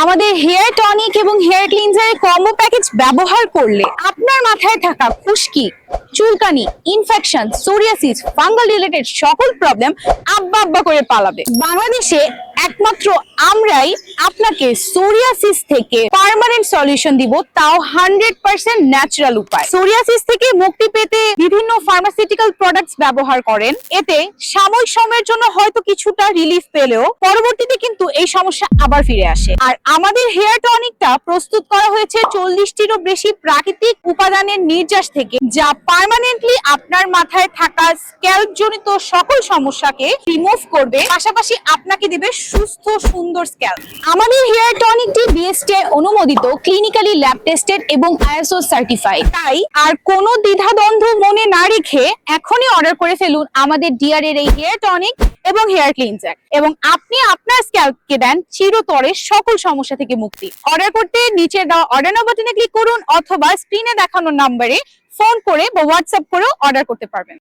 আমাদের hair tonic এবং hair ক্লিনজারের combo package ব্যবহার করলে আপনার মাথায় থাকা খুশকি, চুলকানি, ইনফেকশন, সোরিয়াসিস, ফাঙ্গাল রিলেটেড সকল প্রবলেম আব্বা আব্বা করে পালাবে। বাংলাদেশে একমাত্র আমরাই আপনাকে সোরিয়াসিস থেকে পার্মানেন্ট সলিউশন দিব, তাও 100% ন্যাচারাল উপায়। সোরিয়াসিস থেকে মুক্তি পেতে বিভিন্ন ফার্মাসিউটিক্যাল প্রোডাক্টস ব্যবহার করেন। এতে সাময়িক সময়ের জন্য হয়তো কিছুটা রিলিফ পেলেও পরবর্তীতে কিন্তু এই সমস্যা আবার ফিরে আসে। আর আমাদের হেয়ার টনিকটা প্রস্তুত করা হয়েছে 40টিরও বেশি প্রাকৃতিক উপাদানের নির্যাস থেকে, যা পার্মানেন্টলি আপনার মাথায় থাকা স্ক্যাল্প জনিত সকল সমস্যাকে রিমুভ করবে, পাশাপাশি আপনাকে দিবে সুস্থ সুন্দর স্ক্যাল্প। আমাদের হেয়ার টনিকটি বিএসটিআই অনুমোদিত, ক্লিনিক্যালি ল্যাব টেস্টেড এবং আইএসও সার্টিফাইড। তাই আর কোনো দ্বিধাদ্বন্দ্ব মনে না রেখে এখনই অর্ডার করে ফেলুন আমাদের ডিআর এর এই হেয়ার টনিক এবং হেয়ার ক্লিনজার, এবং আপনি আপনার স্ক্যাল্পকে দেন চিরতরে সকল সমস্যা থেকে মুক্তি। অর্ডার করতে নিচে দেওয়া অর্ডার নাও বাটনে ক্লিক করুন অথবা স্ক্রিনে দেখানো নম্বরে ফোন করে বা হোয়াটসঅ্যাপ করেও অর্ডার করতে পারবেন।